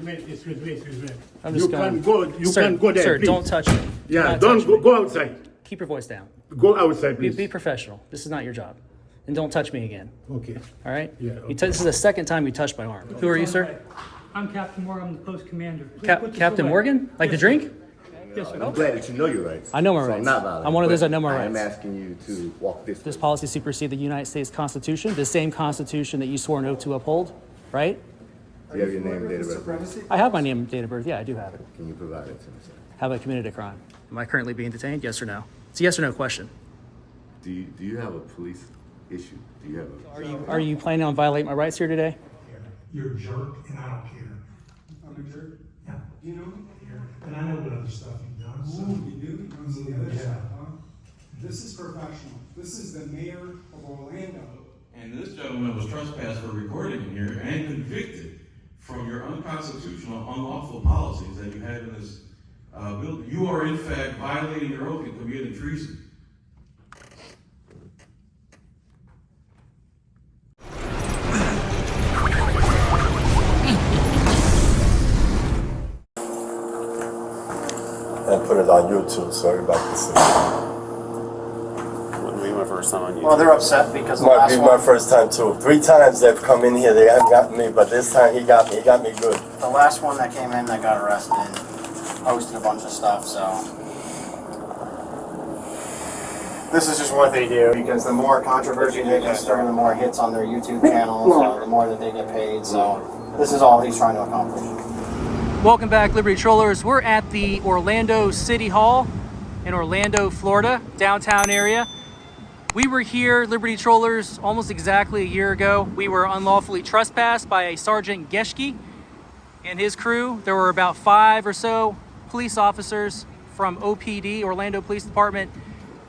me. I'm just going. You can go there, sir, please. don't touch me. Yeah, don't go outside. Keep your voice down. Go outside, please. Be professional. This is not your job. And don't touch me again. Okay. All right? Yeah, okay. This is the second time you touched my arm. Who are you, sir? I'm Captain Morgan. I'm the post commander. Captain Morgan? Like the drink? Yes, sir. I'm glad that you know your rights. I know my So rights. I'm not violent. I'm one of those that know my I am rights. asking you to walk this way. This policy supersedes the United States Constitution, the same Constitution that you swore an oath to uphold, right? Do you have your name and date of birth? I have my name and date of birth. Yeah, I do have it. Can you provide it to me, sir? Have I committed a crime? Am I currently being detained? Yes or no? It's a yes or no question. Do you have a police issue? Do you have a... Are you planning on violating my rights here today? You're a jerk, and I don't care. I'm a jerk? Yeah. You know me? And I know what other stuff you've done. So. Ooh, you do? Some of the other Yeah. stuff, huh? This is professional. This is the mayor of Orlando. And this gentleman was trespassed for recording in here and convicted from your unconstitutional, unlawful policies that you had in this building. You are in fact violating your oath and committing treason. And put it on YouTube so everybody can see. Wouldn't be my first time on YouTube. Well, they're upset because the Might last be one, my first time too. 3 times they've come in here, they haven't gotten me, but this time he got me. He got me good. the last one that came in that got arrested posted a bunch of stuff, so. This is just what they do, because the more controversy they can stir, the more hits on their YouTube channels, the more that they get paid, so this is all he's trying to accomplish. Welcome back, Liberty Trollers. We're at the Orlando City Hall in Orlando, Florida, downtown area. We were here, Liberty Trollers, almost exactly a year ago. We were unlawfully trespassed by a Sergeant Geschke and his crew. There were about 5 or so police officers from OPD, Orlando Police Department,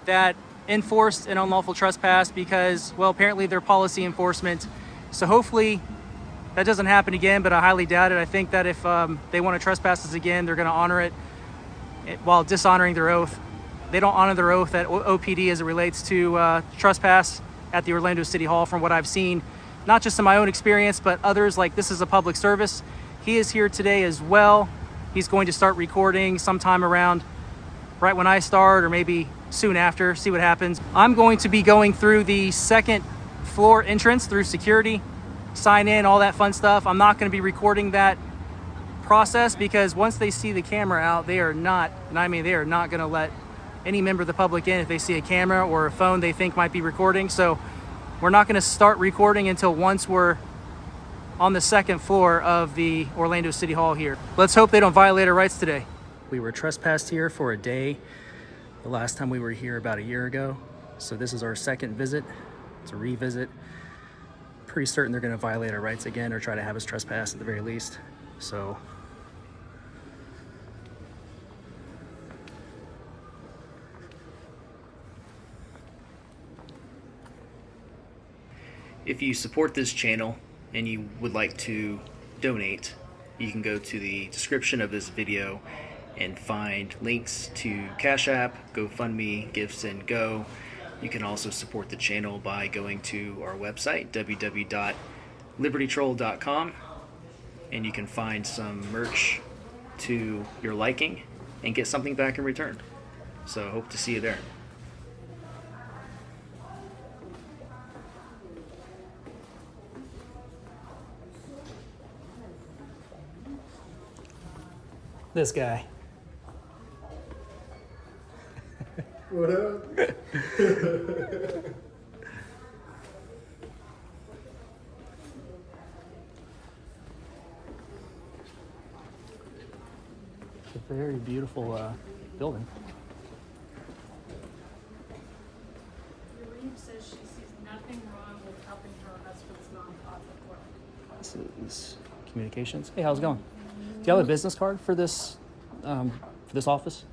that enforced an unlawful trespass because, well, apparently they're policy enforcement. So hopefully that doesn't happen again, but I highly doubt it. I think that if they want to trespass us again, they're going to honor it while dishonoring their oath. They don't honor their oath at OPD as it relates to trespass at the Orlando City Hall, from what I've seen, not just in my own experience, but others. Like, this is a public service. He is here today as well. He's going to start recording sometime around right when I start, or maybe soon after, see what happens. I'm going to be going through the second floor entrance through security, sign in, all that fun stuff. I'm not going to be recording that process because once they see the camera out, they are not, and I mean they are not going to let any member of the public in if they see a camera or a phone they think might be recording. So we're not going to start recording until once we're on the second floor of the Orlando City Hall here. Let's hope they don't violate our rights today. We were trespassed here for a day. The last time we were here about a year ago. So this is our second visit. It's a revisit. Pretty certain they're going to violate our rights again or try to have us trespass at the very least. So if you support this channel and you would like to donate, you can go to the description of this video and find links to Cash App, GoFundMe, GiveSendGo. You can also support the channel by going to our website, www.libertytroll.com, and you can find some merch to your liking and get something back in return. So hope to see you there. This guy. What up? It's a very beautiful building. Reeve says she sees nothing wrong with helping her husband's nonprofit work. This is communications. Hey, how's it going? Do you have a business card for this office?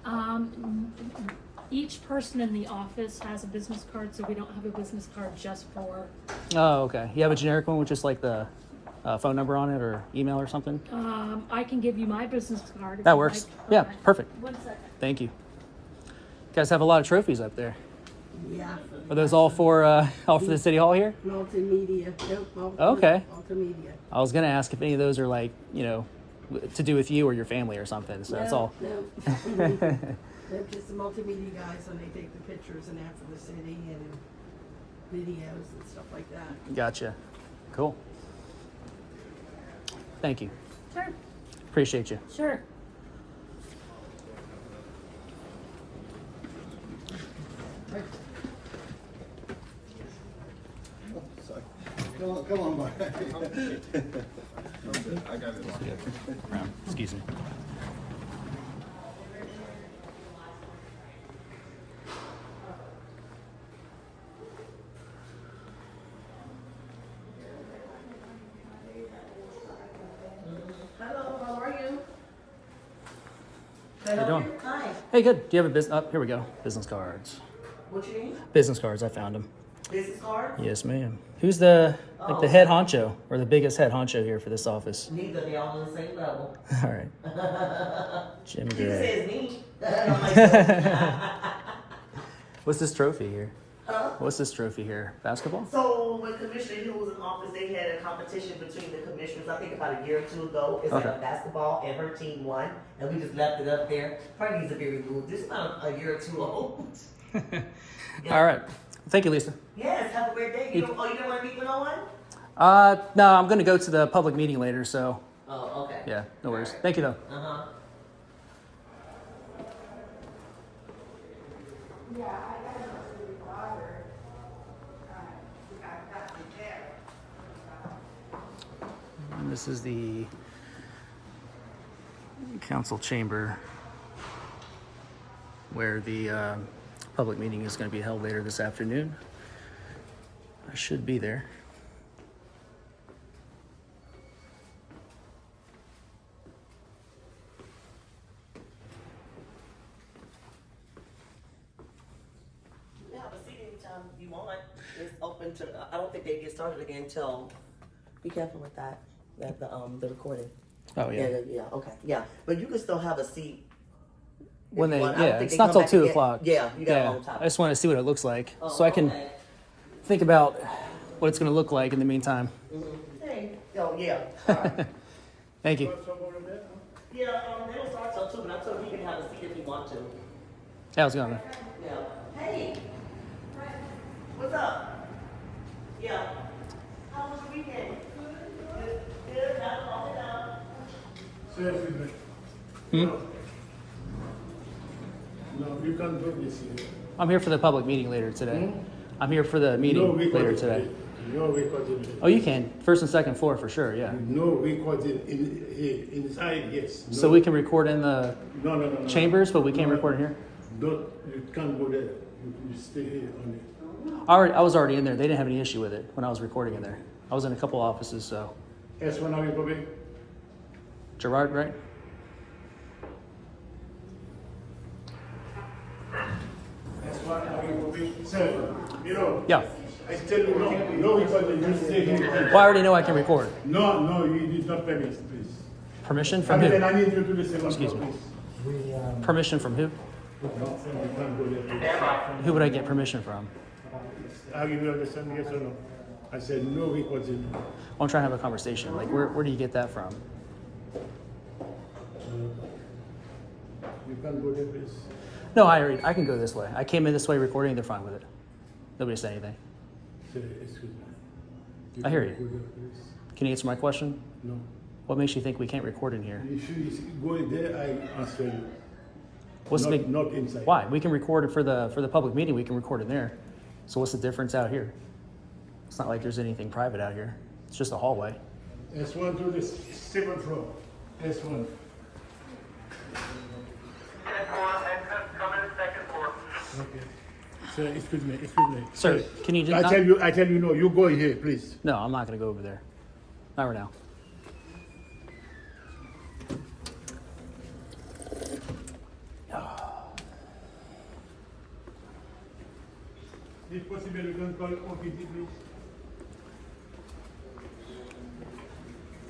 Each person in the office has a business card, so we don't have a business card just for. Oh, okay. You have a generic one with just like the phone number on it or email or something? I can give you my business card. If That you'd works. like. Yeah, Okay. perfect. 1 second. Thank you. You guys have a lot of trophies up there. Yeah. Are those all for the city hall here? Multimedia. Okay. Multimedia. I was gonna ask if any of those are like, you know, to do with you or your family or something. So that's all. No. They're just the multimedia guys, and they take the pictures and that for the city and videos and stuff like that. Gotcha. Cool. Thank you. Sure. Appreciate you. Sure. Come on, boy. Excuse me. Hello, how are you? How you doing? Hi. Hey, good. Do you have a business? Oh, here we go. Business cards. What you need? Business cards. I found them. Business card? Yes, ma'am. Who's the the head honcho or the biggest head honcho here for this office? Neither, they all on the same level. All right. Jim He Gray. says me. What's this trophy here? Huh? What's this trophy here? Basketball? So when Commissioner Hill was in office, they had a competition between the commissioners, I think about a year or two ago. It's like Okay. a basketball, and her team won, and we just left it up there. Probably needs to be removed. This is about a year or two old. Yeah. All right. Thank you, Lisa. Yes, have a great day. You don't want to meet with no one? No, I'm going to go to the public meeting later, so Oh, okay. yeah, no worries. Thank you, though. Uh-huh. And this is the council chamber where the public meeting is going to be held later this afternoon. I should be there. Yeah, but see, anytime you want, it's open to, I don't think they get started again until, be careful with that, the recording. Oh, yeah. Yeah, okay, yeah. But you can still have a seat. if When you they, want. I don't yeah, think it's they not come till back 2 again. o'clock. Yeah, you got yeah. it on top. I just want to see what it looks like, Oh, so I can okay. think about what it's going to look like in the meantime. Hey, oh, yeah, all right. Thank you. Yeah, they don't start till 2, but I told him he can have a seat if he wants to. How's it going, man? Yeah. Hey, what's up? Yeah. How was your weekend? Good. Good. Have a long time. No, you can't do this here. I'm here for the public meeting later today. I'm here for the meeting No later recording. today. No recording. Oh, you can. First and second floor for sure, yeah. No recording inside, yes. No. So we can record in the No. chambers, but we can't record in here? Don't, you can't go there. You stay here only. I was already in there. They didn't have any issue with it when I was recording in there. I was in a couple offices, so. S1 are you going? Gerard, right? S1 are you going? Sir, you know. Yeah. I tell you no recording. You stay here. Well, I already know I can record. No, you did not permit, please. Permission from who? Then I need you to listen. Excuse me. Please. Permission from who? No, you can't go there. Please. Who would I get permission from? Are you understand? Yes or no? I said no recording. I'm trying to have a conversation. Like, where do you get that from? You can't go there, please. No, I can go this way. I came in this way recording. They're fine with it. Nobody said anything. Say, excuse me. I hear can't you. go there, please. Can you answer my question? No. What makes you think we can't record in here? If you go there, I answer you. What's the big? Not inside. Why? We can record it for the public meeting. We can record in there. So what's the difference out here? It's not like there's anything private out here. It's just a hallway. S1 to the 7th floor. S1. Okay. Sir, excuse me. Sir, can you just I tell you no. You go here, please. No, I'm not going to go over there. Not right now. If possible, you can call OPD, please.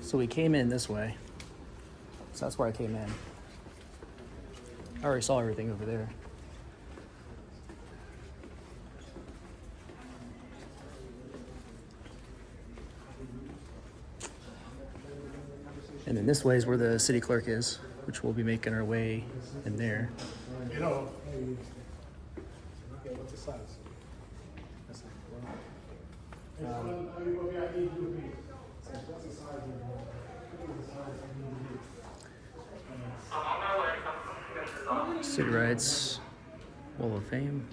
So we came in this way. So that's where I came in. I already saw everything over there. And then this way is where the city clerk is, which we'll be making our way in there. You know. City Rights, Wall of Fame.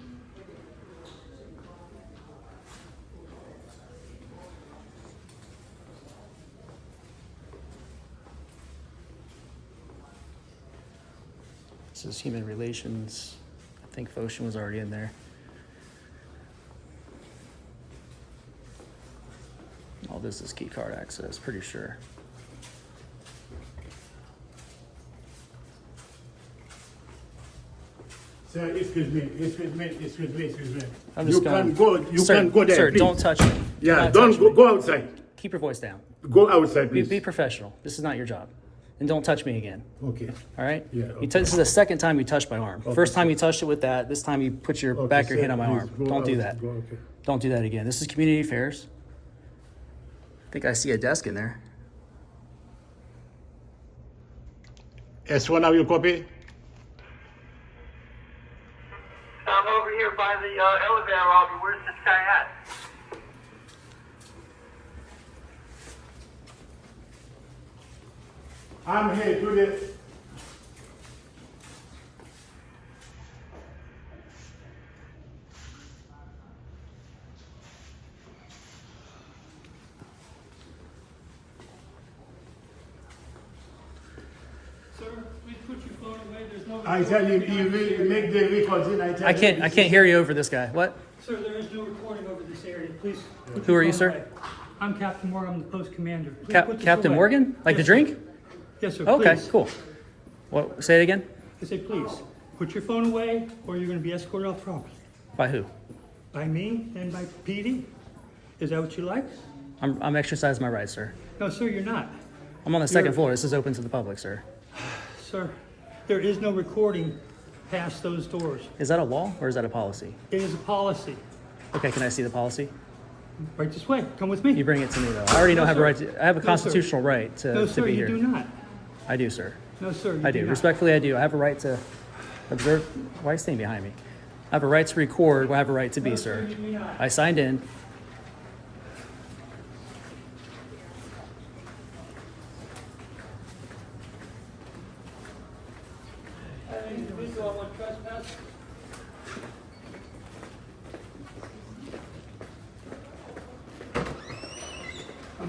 This is Human Relations. I think Foshin was already in there. All this is key card access, pretty sure. Sir, excuse me. I'm just You going. can go. You Sir, can go there. Sir, please. don't touch me. Do Yeah, not don't touch go, me. go outside. Keep your voice down. Go outside, please. Be professional. This is not your job. And don't touch me again. Okay. All right? Yeah, okay. This is the second time you touched my arm. Okay, First time sir. you touched it with that. This time you put your Okay, back of your sir, hand on my please arm. go Don't do out. that. Go, okay. Don't do that again. This is community affairs. I think I see a desk in there. S1, have you copy? I'm over here by the elevator lobby. Where's this guy at? I'm here today. Sir, please put your phone away. There's no. I tell you, you will make the records in. I can't hear you over this guy. What? Sir, there is no recording over this area. Please. put Who your are you, phone sir? away. I'm Captain Morgan. I'm the post commander. Please put this Captain away. Morgan? Like the Yes, sir. drink? Yes, sir. Okay, please. cool. What? Say it again. I say, please, put your phone away, or you're going to be escorted off property. By who? By me and by PD. Is that what you like? I'm exercising my rights, sir. No, sir, you're not. I'm on the second You're- floor. This is open to the public, sir. Sir, there is no recording past those doors. Is that a law or is that a policy? It is a policy. Okay, can I see the policy? Right this way. Come with me. You bring it to me though. I already know I have a sir. right to, I have a No, sir. constitutional right to, No, to sir, be you here. do not. I do, sir. No, sir, you I do. not. Respectfully, I do. I have a right to observe. Why are you staying behind me? I have a right to record. I have a right to be, sir. You do not. I signed in. An individual on trespass.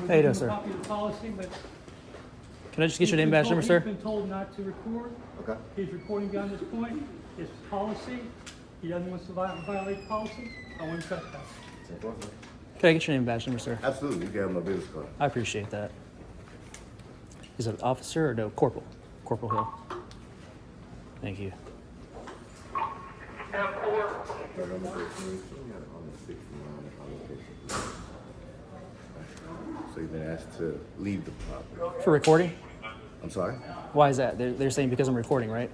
How you doing, sir? Copy of the policy, but Can I just get your name, badge number, sir? He's been told not to record. Okay. He's recording beyond this point. It's policy. He doesn't want to violate policy. I want to trespass. Can I get your name, badge number, sir? Absolutely, you can have my business card. I appreciate that. Is it officer or no? Corporal. Corporal Hill. Thank you. So you've been asked to leave the property. For recording? I'm sorry? Why is that? They're saying because I'm recording, right?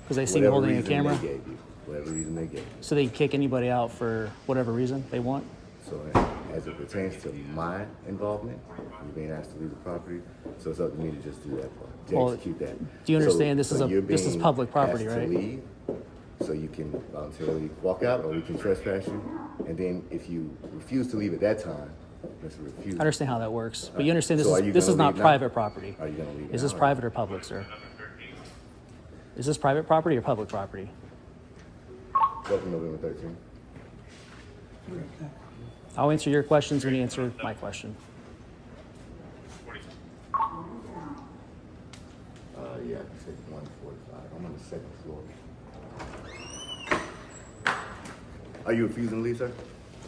Because they see me Whatever holding a reason camera. They gave you, whatever reason they gave you. So they kick anybody out for whatever reason they want? So as it pertains to my involvement, you're being asked to leave the property, so it's up to me to just do that part, to Well, execute that. do you understand this is you're this is being public property, asked to right? leave, so you can voluntarily walk out, or we can trespass you, and then if you refuse to leave at that time, that's a refusal. I understand how that works, but you understand this So are is you this is gonna not leave now? private property. Are you gonna leave Is now, this or- private or public, sir? Is this private property or public property? Welcome November 13th. I'll answer your questions when you answer my question. Yeah, I can take 145. I'm on the second floor. Are you refusing to leave, sir?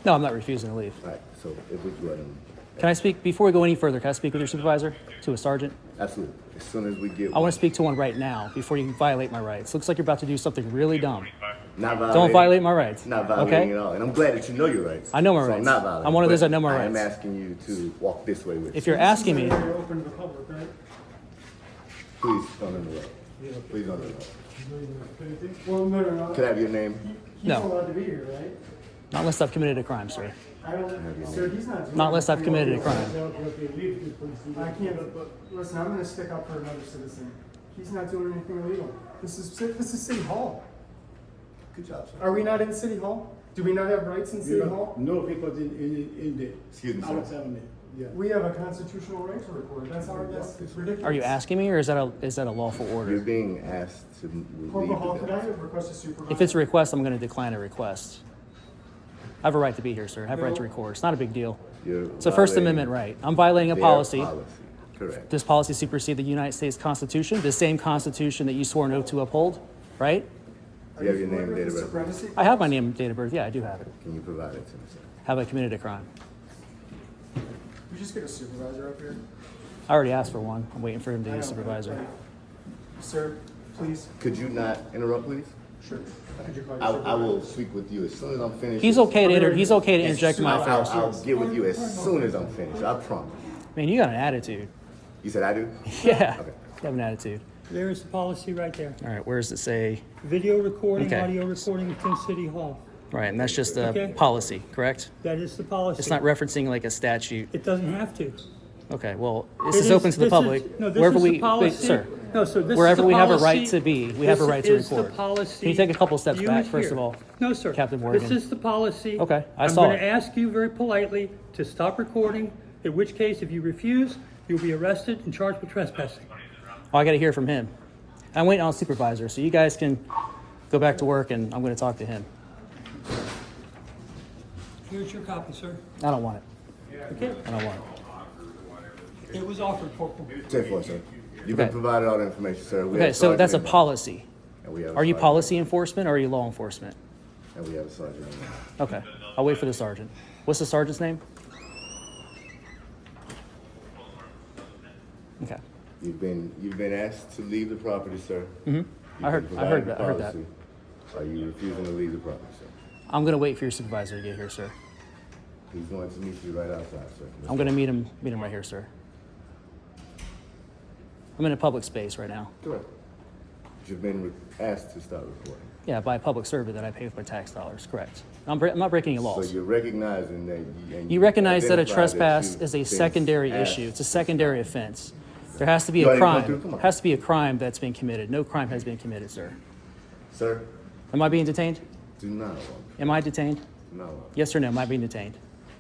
No, I'm not refusing to leave. All right, so if we go ahead and... Can I speak, before we go any further, can I speak with your supervisor? To a sergeant? Absolutely. As soon as we get... I want to speak to one right now before you violate my rights. Looks like you're about to do something really dumb. Not violating. Don't violate my rights. Not violating Okay? at all. And I'm glad that you know your rights. I know my so rights. I'm not violating. I'm one of those but that know my I am rights. asking you to walk this way with If me. you're asking me, Area open to the public, right? Please don't interrupt. Please don't interrupt. Well, no. Can I have your name? He's No. allowed to be here, right? Not unless I've committed a crime, sir. I don't, sir, he's not doing Not unless I've committed a crime. I can't, but listen, I'm gonna stick up for another citizen. He's not doing anything illegal. This is City Hall. Good job, sir. Are we not in City Hall? Do we not have rights in City Hall? No, because in the Excuse me, sir. outside there. Yeah. We have a constitutional right to record. That's it's ridiculous. Are you asking me, or is that a lawful You're order? being asked to Corporal leave Hall, the could I building. request a supervisor? If it's a request, I'm going to decline a request. I have a right to be here, sir. I have a right to record. It's not a big deal. It's a First Amendment right. I'm violating a Their policy. Correct. This policy supersedes the United States Constitution, the same Constitution that you swore an oath to uphold, right? You have your name and date of birth. Supremacy? I have my name and date of birth. Yeah, I do have it. Can you provide it to me, sir? Have I committed a crime? We just get a supervisor up here. I already asked for one. I'm waiting for him to I be a know, supervisor. but- Sir, please. Could you not interrupt, please? Sure. Could you call your I supervisor? will speak with you as soon as I'm finished. He's okay to he's okay to interject in my I'll affairs. get with you as soon as I'm finished. I promise. Man, you got an attitude. You said I do? Yeah, Okay. you have an attitude. There's the policy right there. All right, where does it say? Video recording, Okay. audio recording within City Hall. Right, and that's just a Okay. policy, correct? That is the policy. It's not referencing like a statute. It doesn't have to. Okay, well, this It is open to the this public. No, this Wherever is we, the policy. sir, No, so this wherever is the we have a policy. right to be, we have a right to This is the record. policy. Can you take a couple steps used back, first here. of all? No, sir. Captain Morgan. This is the policy. Okay, I I'm saw going it. to ask you very politely to stop recording, in which case, if you refuse, you'll be arrested and charged with trespassing. Oh, I got to hear from him. I'm waiting on a supervisor, so you guys can go back to work, and I'm going to talk to him. Here's your copy, sir. I don't want it. Okay? I don't want it. It was offered, Corporal. 10-4, sir. You've been Okay. provided all the information, sir. We Okay, have so sergeant that's a in mind. policy. And we have a Are you sergeant. policy enforcement or are you law enforcement? And we have a sergeant in mind. Okay, I'll wait for the sergeant. What's the sergeant's name? Okay. You've been asked to leave the property, sir. I heard that. Are you refusing to leave the property, sir? I'm going to wait for your supervisor to get here, sir. He's going to meet you right outside, sir. I'm going to meet him right here, sir. I'm in a public space right now. Correct. You've been asked to stop recording. Yeah, by a public servant that I pay with my tax dollars, correct. I'm not breaking any So laws. you're recognizing that and You recognize that a identified trespass you've is a been secondary asked issue. It's a to secondary stop. offense. There has to be Go a ahead and go crime. through. Come on. Has to be a crime that's been committed. No crime has been committed, sir. Sir, Am I being detained? do not walk. Am I detained? Do not walk. Yes or no? Am I being detained?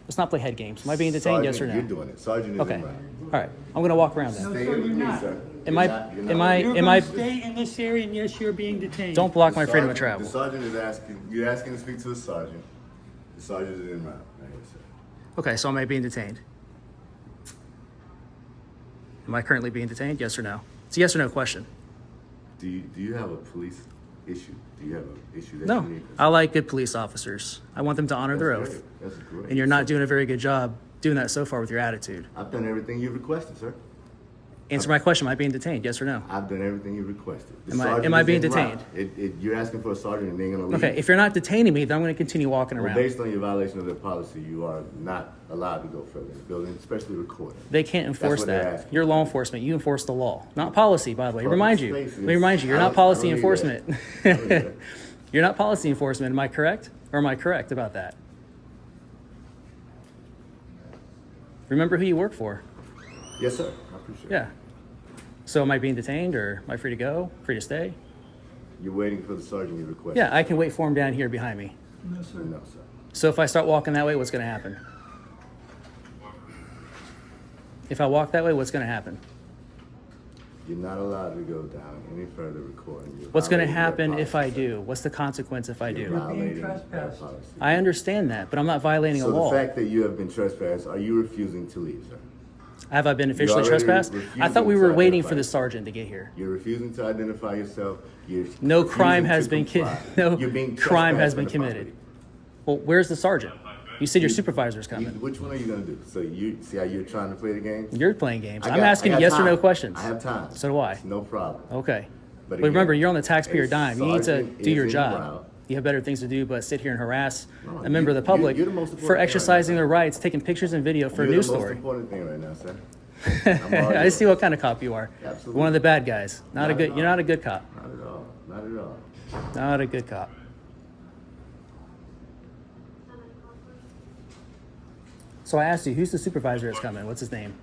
Let's not play head games. Am I being detained? Yes or Sergeant, no? You're doing it. Sergeant is Okay. in route. All right. I'm going to walk around then. No, Stay sir, with you're me, not. sir. Am You're I- not- you're am not. I- You're am going to stay in this area, and yes, you're being detained. Don't block my The freedom of sergeant- travel. The sergeant is asking, you're asking to speak to the sergeant. The sergeant is en route. Right here, sir. Okay, so am I being detained? Am I currently being detained? Yes or no? It's a yes or no question. Do you have a police issue? Do you have an issue that No. you need? I like good police officers. I want them to honor their That's oath. great. That's great. And you're not doing a very good job doing that so far with your attitude. I've done everything you requested, sir. Answer my question. Am I being detained? Yes or no? I've done everything you requested. The Am I- sergeant am I is being en route. detained? You're asking for a sergeant and they're gonna leave. Okay, if you're not detaining me, then I'm going to continue walking Well, around. based on your violation of the policy, you are not allowed to go further in the building, especially recording. They can't enforce what they're that. asking. You're law enforcement. You enforce the law, not policy, by the way. Public Remind you. spaces. Let me remind you, you're I not don't- policy I don't need enforcement. that. I don't need that. You're not policy enforcement. Am I correct? Or am I correct about that? Remember who you work for. Yes, sir. I appreciate it. Yeah. So am I being detained or am I free to go? Free to stay? You're waiting for the sergeant you requested. Yeah, I can wait for him down here behind me. No, sir. No, sir. So if I start walking that way, what's going to happen? If I walk that way, what's going to happen? You're not allowed to go down any further recording. You're What's going to violating that happen if I policy, do? What's the consequence if I sir. You're do? violating trespassed. that policy. I understand that, but I'm not violating a So the law. fact that you have been trespassed, are you refusing to leave, sir? Have I been officially already trespassed? I refusing thought we to were waiting for identify the yourself. sergeant to get here. You're refusing to identify yourself. You're No refusing crime to has been comply. no You're being crime has trespassed been on the committed. property. Well, where's the sergeant? You said your supervisor's coming. Which one are you gonna do? So you see how you're trying to play the game? You're playing games. I I'm got- asking I got yes or no time. questions. I have time. So do I. It's no problem. Okay. But But remember, again, you're on the taxpayer a dime. You need to sergeant do your is en job. route. You have better things to do but sit here and harass No, a member of the public you're the most important for thing right exercising now. their rights, taking pictures and video for a You're news the most story. important thing right now, sir. I see what kind of cop you are. Absolutely. One of the bad guys. Not a Not good. at You're all. not a good cop. Not at all. Not at all. Not a good cop. So I asked you, who's the supervisor that's coming? What's his name?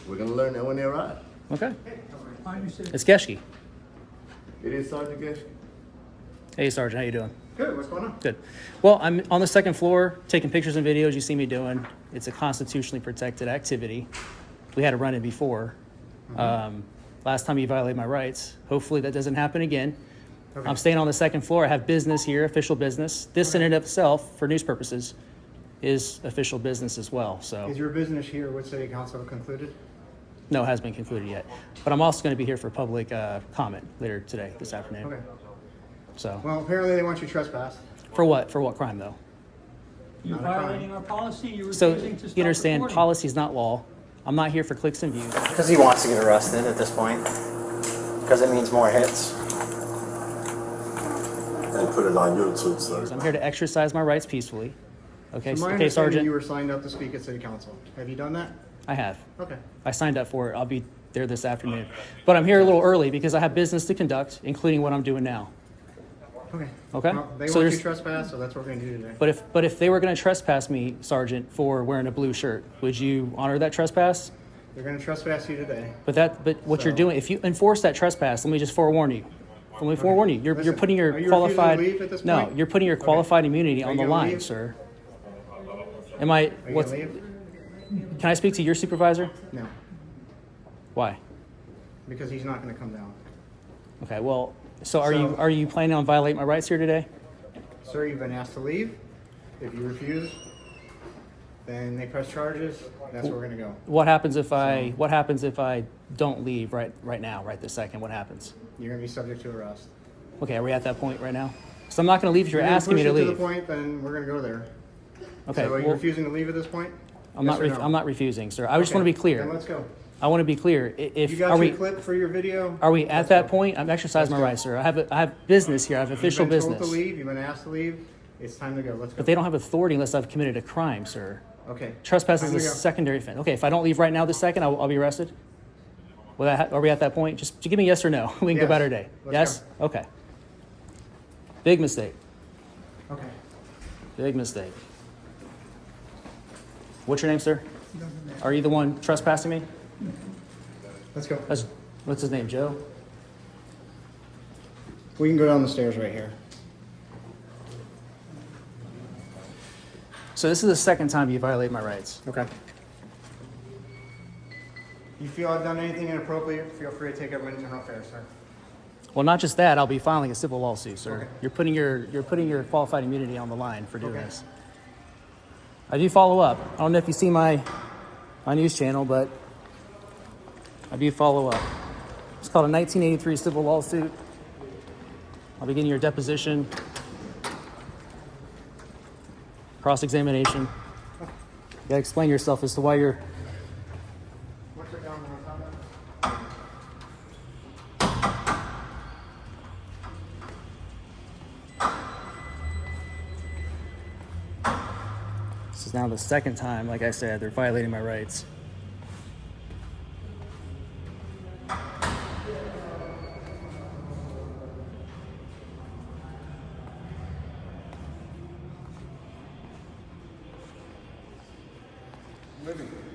We're gonna learn that when they arrive. Okay. It's Geschke. It is Sergeant Geschke. Hey, Sergeant, how you doing? Good, what's going on? Good. Well, I'm on the second floor taking pictures and videos you see me doing. It's a constitutionally protected activity. We had a run-in before. Last time you violated my rights. Hopefully that doesn't happen again. Okay. I'm staying on the second floor. I have business here, official business. This in and of itself, for news purposes, is official business as well. So Is your business here with city council concluded? no, it hasn't been concluded yet. But I'm also going to be here for public comment later today, this afternoon. Okay. So Well, apparently they want you trespassed. for what? For what crime though? You're Not a crime. violating our policy, you're So refusing to stop you understand, recording. policy is not law. I'm not here for clicks and views. Because he wants to get arrested at this point. Because it means more hits. And put it on YouTube, sir. I'm here to exercise my rights peacefully. Okay, From my okay, understanding, Sergeant. you were signed up to speak at city council. Have you done that? I have. Okay. I signed up for it. I'll be there this afternoon. But I'm here a little early because I have business to conduct, including what I'm doing now. Okay. Okay? Well, they So want you there's- trespassed, so that's what we're gonna do today. But if they were going to trespass me, Sergeant, for wearing a blue shirt, would you honor that trespass? They're gonna trespass you today. But what you're doing, if you enforce that trespass, let me just forewarn you. Let me forewarn you. You're Listen, putting your are you qualified refusing to leave at this no, point? you're putting your Okay. qualified immunity Are on you the gonna line, leave? sir. Am I? Are you What's? gonna leave? Can I speak to your supervisor? No, Why? because he's not gonna come down. Okay. Well, so So- are you planning on violating my rights here today? Sir, you've been asked to leave. If you refuse, then they press charges. That's where we're gonna go. What happens if I don't leave right now, right this second? What happens? You're gonna be subject to arrest. Okay, are we at that point right now? So I'm not going to leave if you're If you asking me to push it leave. to the point, then we're gonna go there. Okay. So are you well, refusing to leave at this point? I'm Yes not. or no? I'm not refusing, sir. I just Okay, want to be clear. Then let's go. I want to be clear. You If got are your we clip for your video? are we at Let's that go. point? I'm exercising my rights, sir. I have business here. I have official You've been business. told to leave. You've been asked to leave. It's time to go. Let's go. But they don't have authority unless I've committed a crime, sir. Okay. Trespass Time is a to go. secondary offense. Okay, if I don't leave right now this second, I'll be arrested? Are we at that point? Just give me yes or no. We can go Yes. about our day. Let's Yes? Okay. Big mistake. Okay. Big mistake. What's your name, sir? Are you the one trespassing me? Let's go. What's his name, Joe? We can go down the stairs right here. So this is the second time you violate my rights. Okay. You feel I've done anything inappropriate, feel free to take it when internal affairs, sir. Well, not just that, I'll be filing a civil lawsuit, sir. Okay. You're putting your qualified immunity on the line for doing Okay. this. I do follow up. I don't know if you see my news channel, but I do follow up. It's called a 1983 civil lawsuit. I'll be getting your deposition, cross-examination. You gotta explain yourself as to why you're. What's it down there? This is now the second time, like I said, they're violating my rights.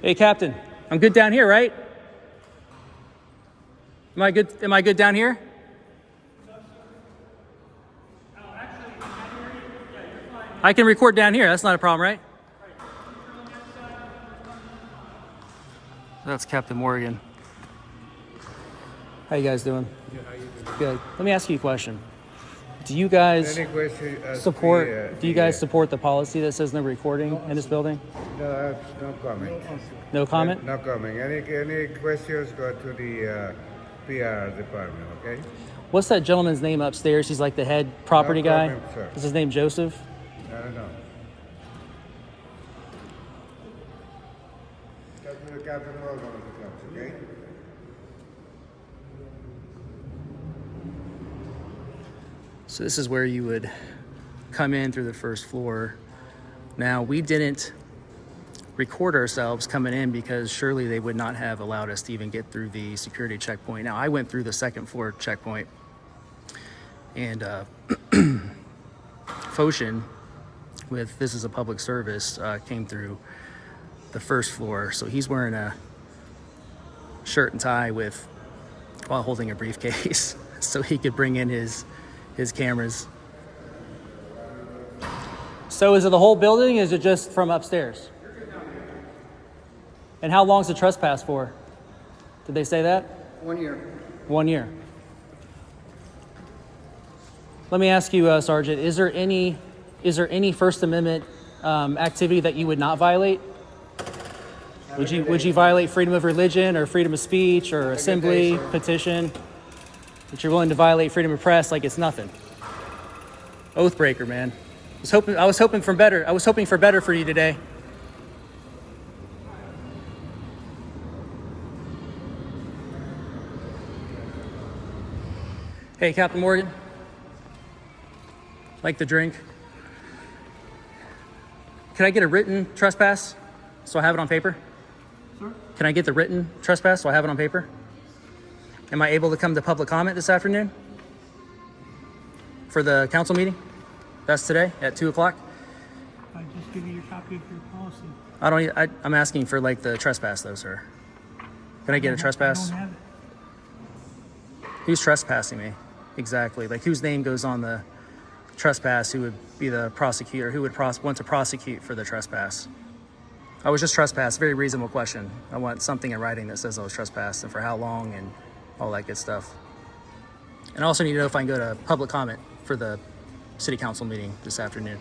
Hey, Captain, I'm good down here, right? Am I good? Am I good down here? I can record down here. That's not a problem, right? That's Captain Morgan. How you guys doing? Good. Let me ask you a question. Do you guys support? Do you guys support the policy that says no recording in this building? No, no comment. No comment? No comment. Any questions, go to the PR department, okay? What's that gentleman's name upstairs? He's like the head property No guy. comment, sir. Is his name Joseph? I don't know. Talk to the captain or one of the clubs, okay? So this is where you would come in through the first floor. Now, we didn't record ourselves coming in because surely they would not have allowed us to even get through the security checkpoint. Now, I went through the second floor checkpoint, and Foshin, with This Is a Public Service, came through the first floor. So he's wearing a shirt and tie while holding a briefcase so he could bring in his cameras. So is it the whole building, or is it just from upstairs? And how long's the trespass for? Did they say that? 1 year. 1 year. Let me ask you, Sergeant, is there any First Amendment activity that you would not violate? Would you violate freedom of religion or freedom of speech or assembly, petition? But you're willing to violate freedom of press like it's nothing. Oathbreaker, man. I was hoping for better. I was hoping for better for you today. Hey, Captain Morgan. Like the drink. Can I get a written trespass so I have it on paper? Sure. Can I get the written trespass so I have it on paper? Am I able to come to public comment this afternoon for the council meeting? That's today at 2 o'clock. I just give you your copy of your policy. I'm asking for like the trespass though, sir. Can I get a trespass? I don't have it. Who's trespassing me? Exactly. Like whose name goes on the trespass? Who would be the prosecutor? Who would want to prosecute for the trespass? I was just trespassed. Very reasonable question. I want something in writing that says I was trespassed and for how long and all that good stuff. And I also need to know if I can go to public comment for the city council meeting this afternoon.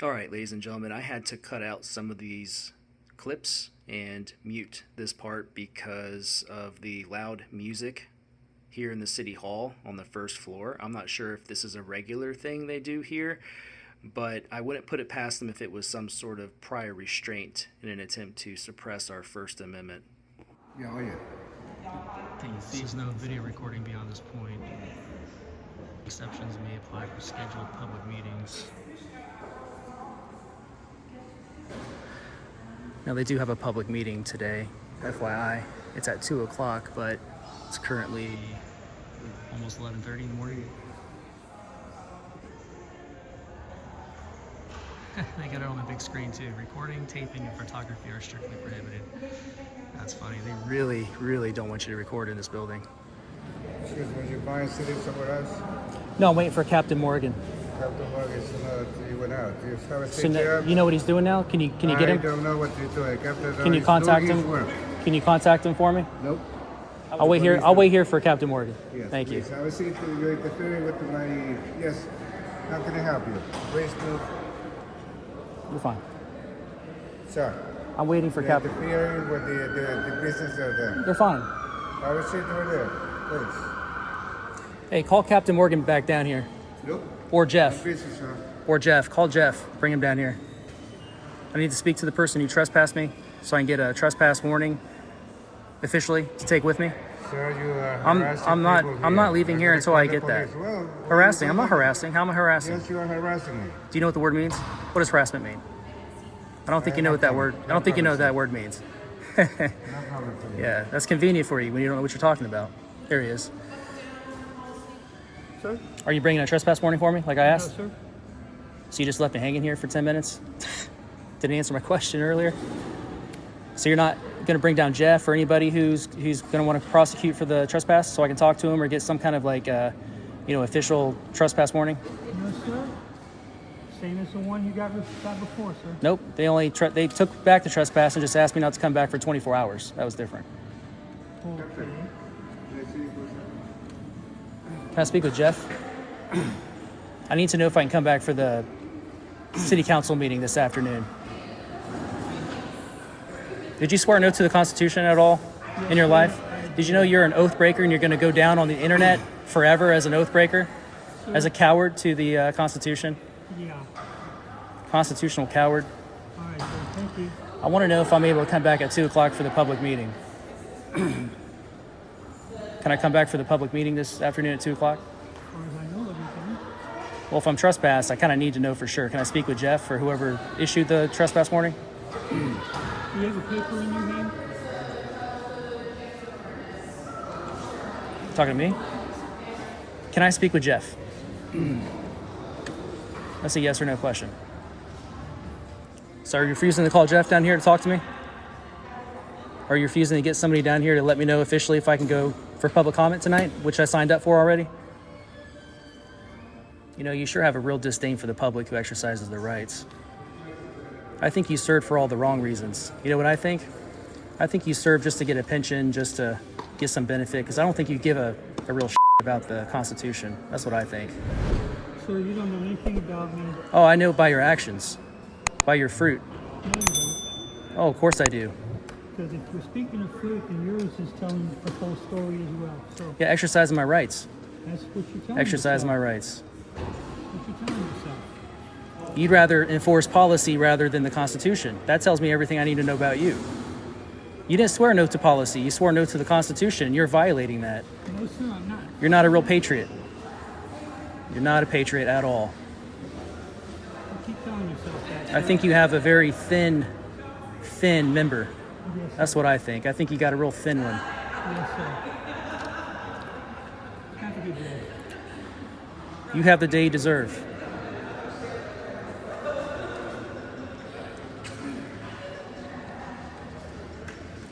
All right, ladies and gentlemen, I had to cut out some of these clips and mute this part because of the loud music here in the city hall on the first floor. I'm not sure if this is a regular thing they do here, but I wouldn't put it past them if it was some sort of prior restraint in an attempt to suppress our First Amendment. Yeah, oh yeah. There's no video recording beyond this point. Exceptions may apply for scheduled public meetings. Now they do have a public meeting today, FYI. It's at 2 o'clock, but it's currently almost 11:30 in the morning. They got it on the big screen too. Recording, taping, and photography are strictly prohibited. That's funny. They really, really don't want you to record in this building. Excuse me, you buying city somewhere else? No, I'm waiting for Captain Morgan. Captain Morgan, he went out. Do you have a So state job? you know what he's doing now? Can you get him? I don't know what he's doing. Captain, Can you he's contact doing his him? work. Can you contact him for me? Nope. I'll wait here. I'll wait here for Captain Morgan. Yes, Thank please. you. I will see if you're interfering with my... Yes. How can I help you? Please move. You're fine. Sir. I'm waiting for Captain. Interfering with the business of there. You're fine. I will sit over there. Please. Hey, call Captain Morgan back down here. Nope. Or Jeff. I'm busy, sir. Or Jeff. Call Jeff. Bring him down here. I need to speak to the person who trespassed me so I can get a trespass warning officially to take with me. Sir, you are I'm harassing not people I'm here. not leaving here You're until gonna I call get the that. police. Well, Harassing? I'm not harassing. How am I harassing? Yes, you are harassing me. Do you know what the word means? What does harassment mean? I don't think you know what that word. I don't think you know what that word means. No comment from you. Yeah, that's convenient for you when you don't know what you're talking about. There he is. Sir? Are you bringing a trespass warning for me, like I asked? No, sir. So you just left me hanging here for 10 minutes? Didn't answer my question earlier? So you're not going to bring down Jeff or anybody who's going to want to prosecute for the trespass so I can talk to him or get some kind of like, official trespass warning? No, sir. Same as the one you got before, sir. Nope. They took back the trespass and just asked me not to come back for 24 hours. That was different. Okay. Can I speak with Jeff? I need to know if I can come back for the city council meeting this afternoon. Did you swear an oath to the Constitution at all in your life? Did you know you're an oath breaker and you're going to go down on the internet forever as an oath breaker? As a coward to the Constitution? Yeah. Constitutional coward. All right, sir. Thank you. I want to know if I'm able to come back at 2 o'clock for the public meeting. Can I come back for the public meeting this afternoon at 2 o'clock? As far as I know, everything. Well, if I'm trespassed, I kind of need to know for sure. Can I speak with Jeff or whoever issued the trespass warning? Do you have a paper in your hand? Talking to me? Can I speak with Jeff? That's a yes or no question. So are you refusing to call Jeff down here to talk to me? Are you refusing to get somebody down here to let me know officially if I can go for public comment tonight, which I signed up for already? You know, you sure have a real disdain for the public who exercises their rights. I think you served for all the wrong reasons. You know what I think? I think you served just to get a pension, just to get some benefit, because I don't think you give a real shit about the Constitution. That's what I think. So you don't know anything about me? Oh, I know by your actions, by your fruit. No, you don't. Oh, of course I do. Because if you're speaking of fruit, then yours is telling the whole story as well. So Yeah, exercising my rights. that's what you're telling Exercising my yourself. rights. What you're telling yourself. You'd rather enforce policy rather than the Constitution. That tells me everything I need to know about you. You didn't swear no to policy. You swore no to the Constitution. You're violating that. No, sir, I'm not. You're not a real patriot. You're not a patriot at all. You keep telling yourself that. I think you have a very thin member. Yes, sir. That's what I think. I think you got a real thin one. Yes, sir. Have a good day. You have the day you deserve.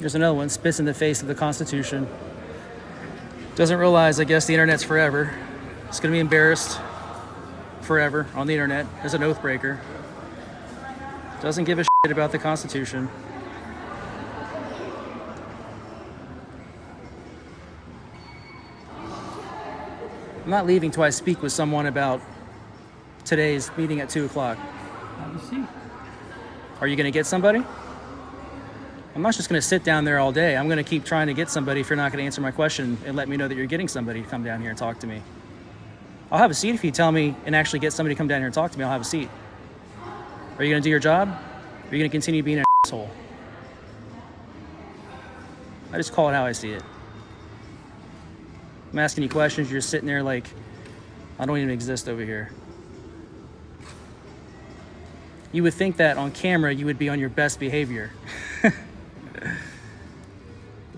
Here's another one, spits in the face of the Constitution. Doesn't realize, I guess, the internet's forever. It's gonna be embarrassed forever on the internet as an oath breaker. Doesn't give a shit about the Constitution. I'm not leaving till I speak with someone about today's meeting at 2 o'clock. Have a seat. Are you gonna get somebody? I'm not just going to sit down there all day. I'm going to keep trying to get somebody if you're not going to answer my question and let me know that you're getting somebody to come down here and talk to me. I'll have a seat if you tell me and actually get somebody to come down here and talk to me. I'll have a seat. Are you going to do your job? Or are you going to continue being an asshole? I just call it how I see it. I'm asking you questions. You're just sitting there like, I don't even exist over here. You would think that on camera you would be on your best behavior.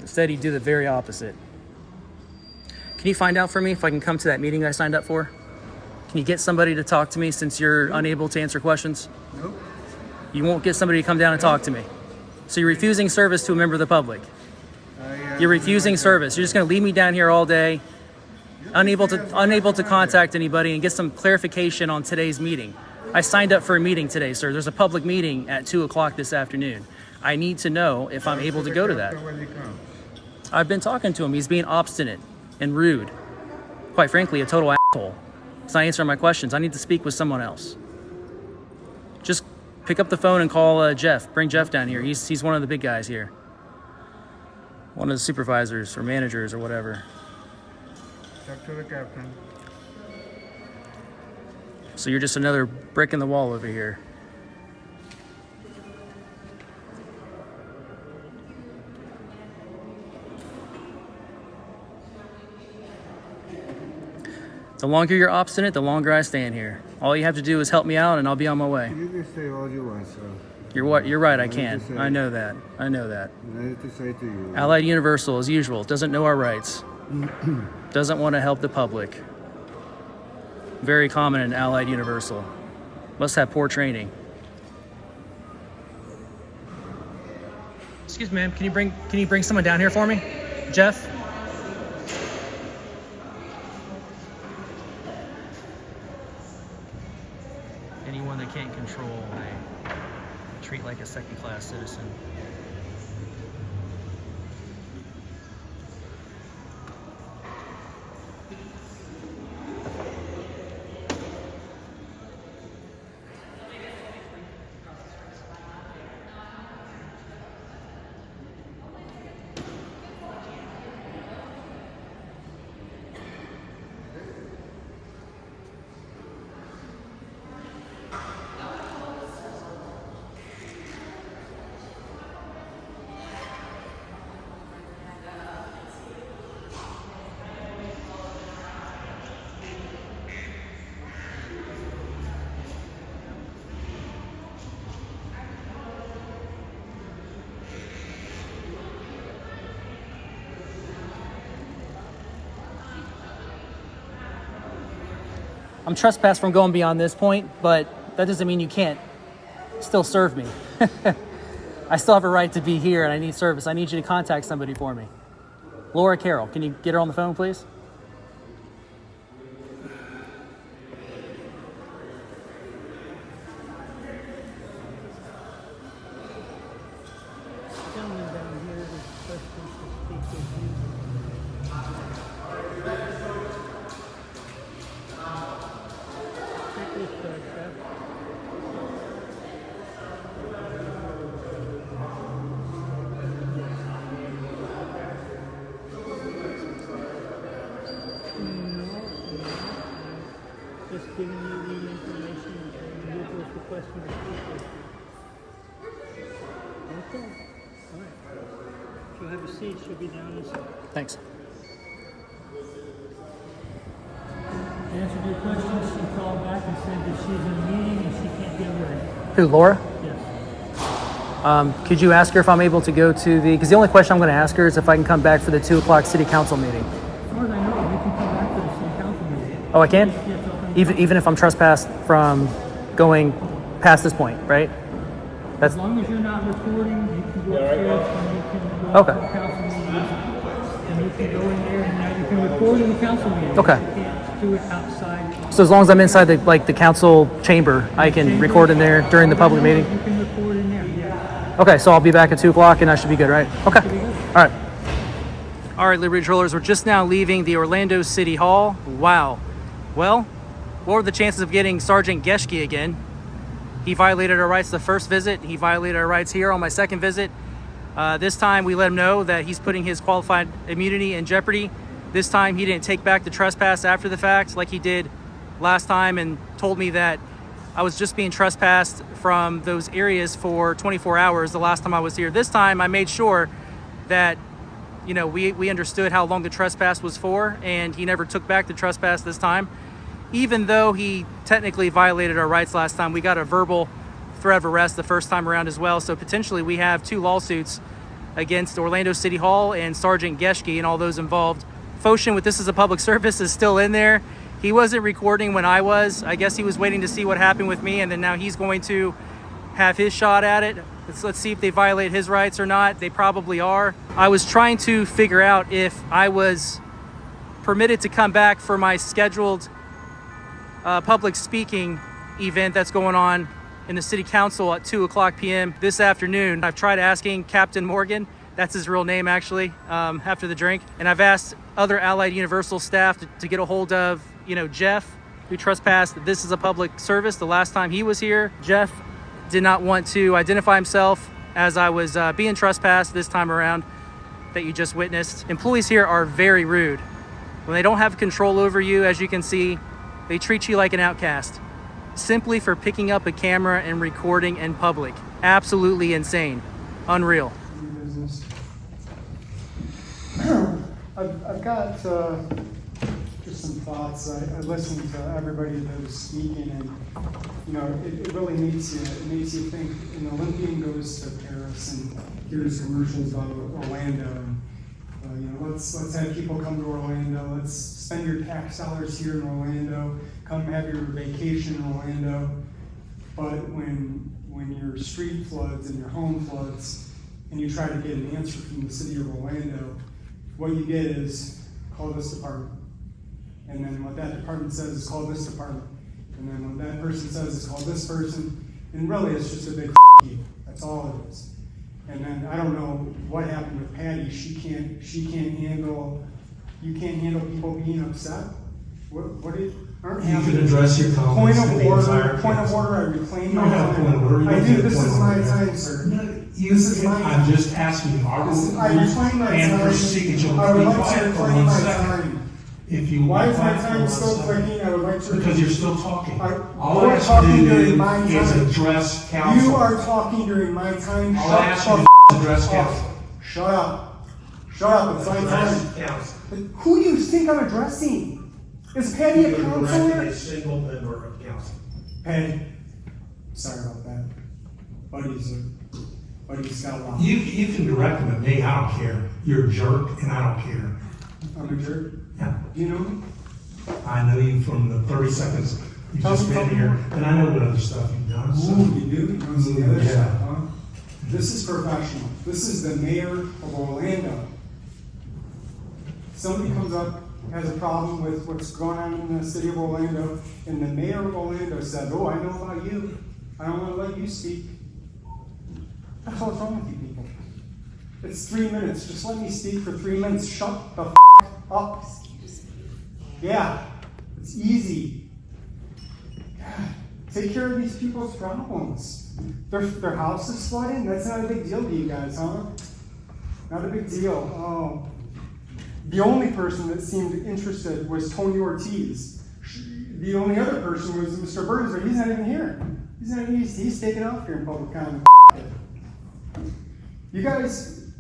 Instead, you do the very opposite. Can you find out for me if I can come to that meeting I signed up for? Can you get somebody to talk to me since you're unable to answer questions? Nope. You won't get somebody to come down and talk to me. So you're refusing service to a member of the public. You're refusing service. You're just going to leave me down here all day, unable to contact anybody and get some clarification on today's meeting. I signed up for a meeting today, sir. There's a public meeting at 2 o'clock this afternoon. I need to know if I'm able to go to that. I've been talking to him. He's being obstinate and rude. Quite frankly, a total asshole. He's not answering my questions. I need to speak with someone else. Just pick up the phone and call Jeff. Bring Jeff down here. He's one of the big guys here. One of the supervisors or managers or whatever. Talk to the captain. So you're just another brick in the wall over here. The longer you're obstinate, the longer I stand here. All you have to do is help me out and I'll be on my way. You can say all you want, sir. You're right, I can. I know that. I know that. Nothing to say to you. Allied Universal, as usual, doesn't know our rights. Doesn't want to help the public. Very common in Allied Universal. Must have poor training. Excuse me, ma'am. Can you bring someone down here for me? Jeff? Anyone they can't control, they treat like a second-class citizen. I'm trespassed from going beyond this point, but that doesn't mean you can't still serve me. I still have a right to be here and I need service. I need you to contact somebody for me. Laura Carroll, can you get her on the phone, please? Just giving you the information and you was requesting to speak with you. Okay. All right. If you have a seat, she'll be down in a second. Thanks. To answer your questions, she called back and said that she's in a meeting and she can't get ready. Who, Laura? Yes. Could you ask her if I'm able to go to because the only question I'm going to ask her is if I can come back for the 2 o'clock city council meeting. As far as I know, you can come back to the city council meeting. Oh, I can? Yes, Even if I'm trespassed from going past this point, right? As long as you're not recording, you can go upstairs and you can go to the council meeting. And you can go in there and now you can record in the council meeting. Okay. You can't do it outside. So as long as I'm inside the council chamber, I can record in there during the public meeting? You can record in there, yeah. Okay, so I'll be back at 2 o'clock and I should be good, right? Okay. All right. All right, Liberty Trollers, we're just now leaving the Orlando City Hall. Wow. Well, what were the chances of getting Sergeant Geschke again? He violated our rights the first visit. He violated our rights here on my second visit. This time we let him know that he's putting his qualified immunity in jeopardy. This time he didn't take back the trespass after the fact like he did last time and told me that I was just being trespassed from those areas for 24 hours the last time I was here. This time I made sure that we understood how long the trespass was for, and he never took back the trespass this time. Even though he technically violated our rights last time, we got a verbal threat of arrest the first time around as well. So potentially we have 2 lawsuits against Orlando City Hall and Sergeant Geschke and all those involved. Foshin with This Is a Public Service is still in there. He wasn't recording when I was. I guess he was waiting to see what happened with me, and then now he's going to have his shot at it. Let's see if they violate his rights or not. They probably are. I was trying to figure out if I was permitted to come back for my scheduled public speaking event that's going on in the city council at 2 o'clock p.m. this afternoon. I've tried asking Captain Morgan, that's his real name actually, after the drink. And I've asked other Allied Universal staff to get a hold of, Jeff, who trespassed This Is a Public Service the last time he was here. Jeff did not want to identify himself as I was being trespassed this time around that you just witnessed. Employees here are very rude. When they don't have control over you, as you can see, they treat you like an outcast, simply for picking up a camera and recording in public. Absolutely insane. Unreal. I've got just some thoughts. I listened to everybody that was speaking, and it really makes you think. An Olympian goes to Paris and hears commercials about Orlando, and let's have people come to Orlando. Let's spend your tax dollars here in Orlando. Come have your vacation in Orlando. But when your street floods and your home floods, and you try to get an answer from the city of Orlando, what you get is call this department. And then what that department says is call this department. And then what that person says is call this person. And really it's just a big you. That's all it is. And then I don't know what happened with Patty. You can't handle people being upset. What is aren't you can address your comments. Point of order, I reclaim my time. I do, this is my time, sir. I'm just asking you, are we and proceed? I would like to reclaim my time. If you Why is my time still clicking? I would like to. Because you're still talking. All I ask you to do is address council. You are talking during my time. All I ask you to address council. Shut up. Shut up. It's my time. Who do you think I'm addressing? Is Patty a counselor? A single member of council. Patty. Sorry about that. Buddy's got a lot. You can direct them at me. I don't care. You're a jerk, and I don't care. I'm a jerk? Yeah. Do you know me? I know you from the 30 seconds you've just been here, and I know what other stuff you've done. So. Ooh, you do? You know some of the other stuff, huh? This is professional. This is the mayor of Orlando. Somebody comes up, has a problem with what's going on in the city of Orlando, and the mayor of Orlando says, oh, I know about you. I don't want to let you speak. That's what's wrong with you people. It's 3 minutes. Just let me speak for 3 minutes. Shut the up. Yeah, it's easy. God, take care of these people's problems. Their house is flooding? That's not a big deal to you guys, huh? Not a big deal. Oh. The only person that seemed interested was Tony Ortiz. The only other person was Mr. Burns, but he's not even here. He's taken off here in public comment. You guys,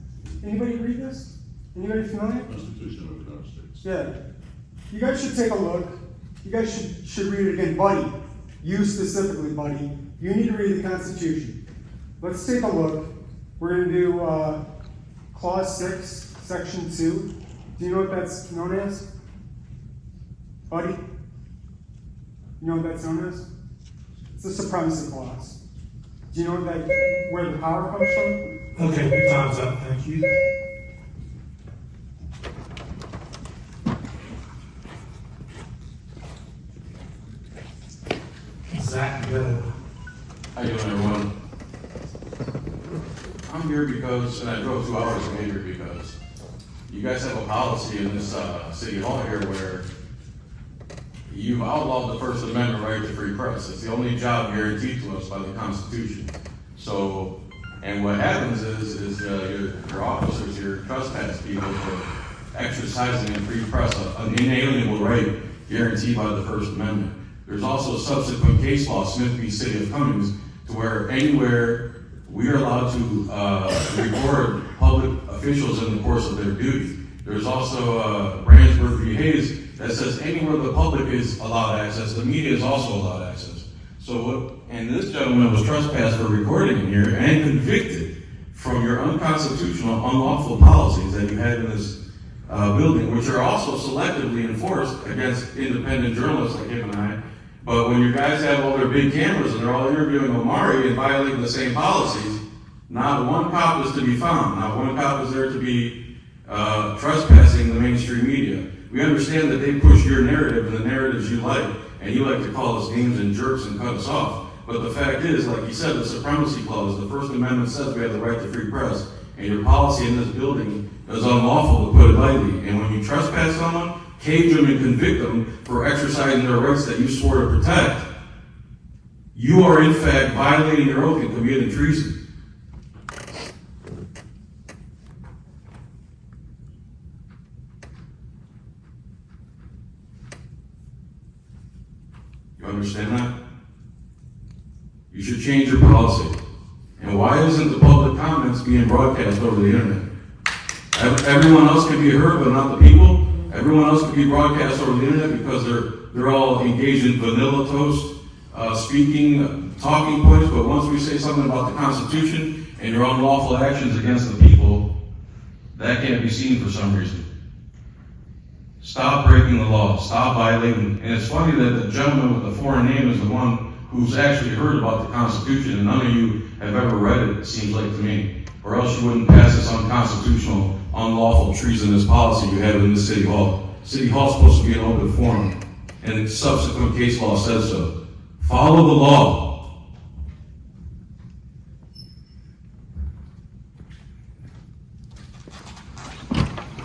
anybody read this? Anybody familiar? Constitution of the United States. Yeah. You guys should take a look. You guys should read it again. Buddy, you specifically, buddy, you need to read the Constitution. Let's take a look. We're going to do Clause 6, Section 2. Do you know what that's known as? Buddy? You know what that's known as? It's a supremacy clause. Do you know where the power comes from? Okay, your time's up, thank you. Zach, go. How you doing, everyone? I'm here because, and I drove 2 hours to get here because you guys have a policy in this city hall here where you've outlawed the First Amendment right to free press. It's the only job guaranteed to us by the Constitution. So, and what happens is your officers, your trespass people for exercising a free press, an inalienable right guaranteed by the First Amendment. There's also subsequent case law, Smith v. City of Cummings, to where anywhere we are allowed to record public officials in the course of their duty. There's also Brandsburg v. Hayes that says anywhere the public is allowed access, the media is also allowed access. So, and this gentleman was trespassed for recording in here and convicted from your unconstitutional, unlawful policies that you had in this building, which are also selectively enforced against independent journalists like him and I. But when you guys have all their big cameras and they're all interviewing Omari and violating the same policies, not one cop is to be found. Not one cop is there to be trespassing the mainstream media. We understand that they push your narrative and the narratives you like, and you like to call us names and jerks and cut us off. But the fact is, like you said, the supremacy clause, the First Amendment says we have the right to free press, and your policy in this building is unlawful, to put it lightly. And when you trespass someone, cage them and convict them for exercising their rights that you swore to protect, you are in fact violating your oath and committing treason. You understand that? You should change your policy. And why isn't the public comments being broadcast over the internet? Everyone else can be heard, but not the people. Everyone else can be broadcast over the internet because they're all engaged in vanilla toast, speaking, talking points. But once we say something about the Constitution and your unlawful actions against the people, that can't be seen for some reason. Stop breaking the law. Stop violating. And it's funny that the gentleman with the foreign name is the one who's actually heard about the Constitution, and none of you have ever read it, it seems like to me. Or else you wouldn't pass this unconstitutional, unlawful, treasonous policy you have in this City Hall. City Hall is supposed to be an open forum, and subsequent case law says so. Follow the law.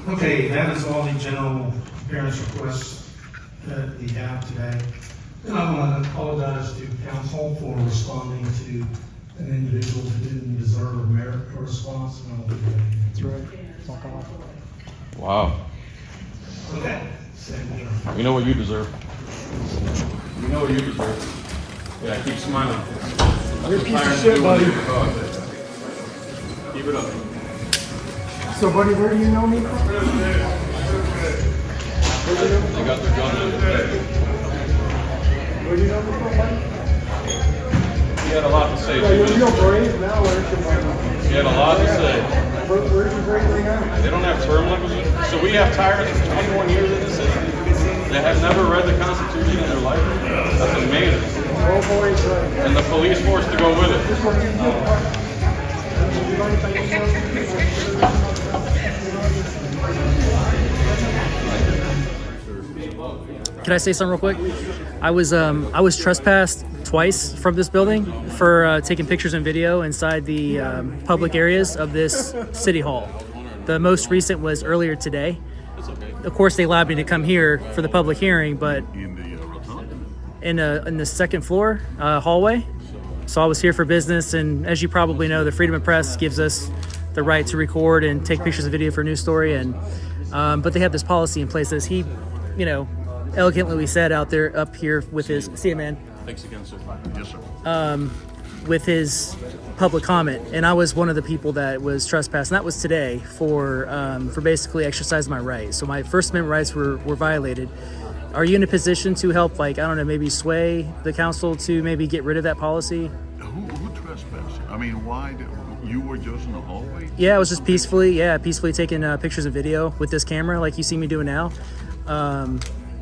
Okay, that is all the general appearance requests that we have today. And I want to apologize to council for responding to an individual who didn't deserve a merit for response. That's right. Fuck off. Wow. Okay. We know what you deserve. We know what you deserve. Yeah, keep smiling. You're a piece of shit, buddy. Keep it up. So, buddy, where do you know me from? They got their gun in the Where do you know me from, buddy? He had a lot to say. Yeah, you're real brave now. Where's your buddy? He had a lot to say. Where's your brave thing at? They don't have term limits. So we have tyrants 21 years in the city. They have never read the Constitution in their life. That's amazing. Oh, boy, And the police force to go with it. Can I say something real quick? I was trespassed twice from this building for taking pictures and video inside the public areas of this city hall. The most recent was earlier today. Of course, they allowed me to come here for the public hearing, but in the second floor hallway. So I was here for business, and as you probably know, the freedom of press gives us the right to record and take pictures and video for a news story. And but they have this policy in place, as he, elegantly said out there up here with his, see you, man. Thanks again, sir. Yes, sir. With his public comment, and I was one of the people that was trespassed, and that was today for basically exercising my rights. So my First Amendment rights were violated. Are you in a position to help, maybe sway the council to maybe get rid of that policy? Who trespassed? I mean, why you were just in the hallway? Yeah, I was just peacefully taking pictures and video with this camera, like you see me doing now.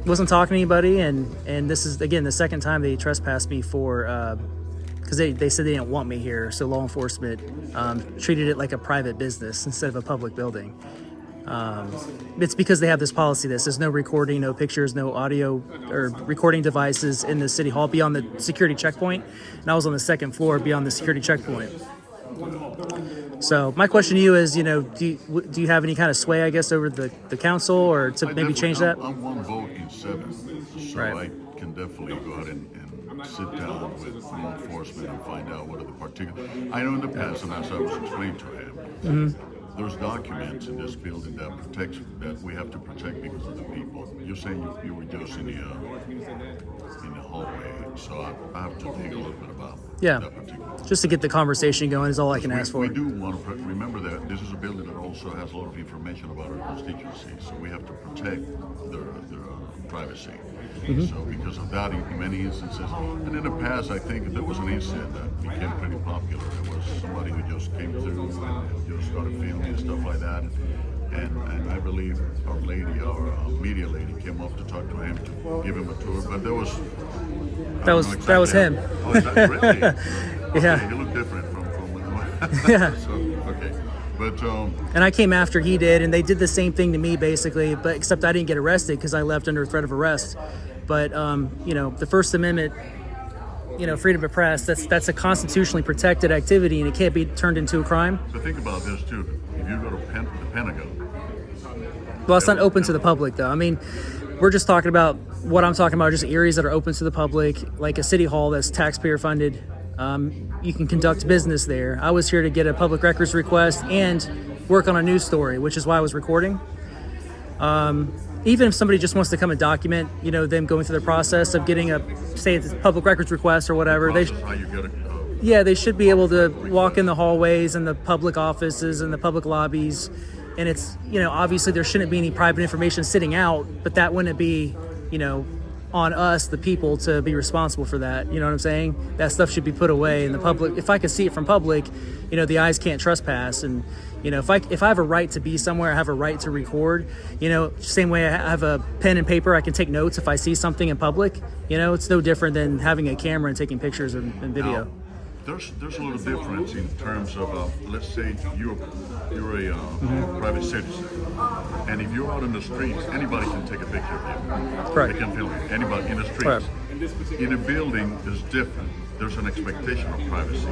Wasn't talking to anybody, and this is again the second time they trespassed me for because they said they didn't want me here, so law enforcement treated it like a private business instead of a public building. It's because they have this policy that says no recording, no pictures, no audio or recording devices in the city hall beyond the security checkpoint, and I was on the second floor beyond the security checkpoint. So my question to you is, do you have any kind of sway, I guess, over the council, or to maybe change that? I'm one vote in 7, so right. I can definitely go out and sit down with law enforcement and find out what are the particular. I know in the past, and as I was explaining to him, there's documents in this building that we have to protect because of the people. You're saying you were just in the hallway, so I have to think a little bit about that particular. Just to get the conversation going is all I can ask for. We do want to remember that this is a building that also has a lot of information about our constituency, so we have to protect their privacy. So because of that, in many instances, and in the past, I think there was an incident that became pretty popular. There was somebody who just came through and just started filming and stuff like that. And I believe our lady, our media lady, came up to talk to him to give him a tour. But that was him. Oh, is that really? Okay, Yeah. He looked different from Yeah. So, okay. But and I came after he did, and they did the same thing to me basically, but except I didn't get arrested because I left under threat of arrest. But the First Amendment, freedom of press, that's a constitutionally protected activity, and it can't be turned into a crime. But think about this too. If you go to the Pentagon. Well, it's not open to the public though. I mean, we're just talking about what I'm talking about, just areas that are open to the public, like a city hall that's taxpayer funded. You can conduct business there. I was here to get a public records request and work on a news story, which is why I was recording. Even if somebody just wants to come and document, them going through the process of getting say it's a public records request or whatever, they should be able to walk in the hallways and the public offices and the public lobbies. And it's, obviously there shouldn't be any private information sitting out, but that wouldn't be, on us, the people, to be responsible for that. You know what I'm saying? That stuff should be put away in the public. If I could see it from public, the eyes can't trespass. And, if I have a right to be somewhere, I have a right to record. Same way I have a pen and paper, I can take notes if I see something in public. It's no different than having a camera and taking pictures and video. Now, there's a little difference in terms of, let's say you're a private citizen, and if you're out in the streets, anybody can take a picture of you. Right. They can film you. Anybody in the streets. Right. In a building, is different. There's an expectation of privacy.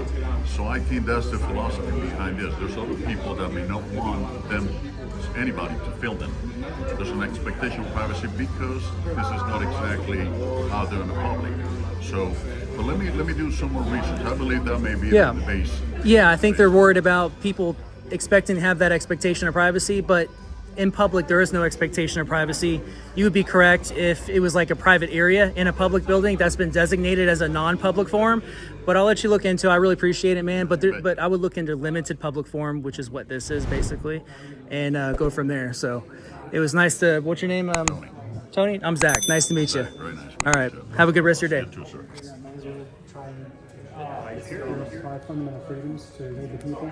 So I think that's the philosophy behind this. There's other people that may not want anybody to film them. There's an expectation of privacy because this is not exactly out there in the public. So, but let me do some more research. I believe that may be the base. Yeah, I think they're worried about people expecting to have that expectation of privacy, but in public there is no expectation of privacy. You would be correct if it was like a private area in a public building that's been designated as a non-public forum, but I'll let you look into it. I really appreciate it, man, but I would look into limited public forum, which is what this is basically, and go from there. So it was nice to, what's your name? Tony? I'm Zach. Nice to meet you. Very nice. All right. Have a good rest of your day. You too, sir. There's 5 fundamental freedoms to lead the people.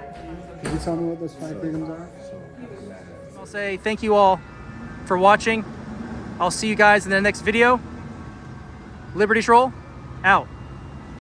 Could you tell me what those 5 freedoms are? I'll say thank you all for watching. I'll see you guys in the next video. Liberty Troll, out.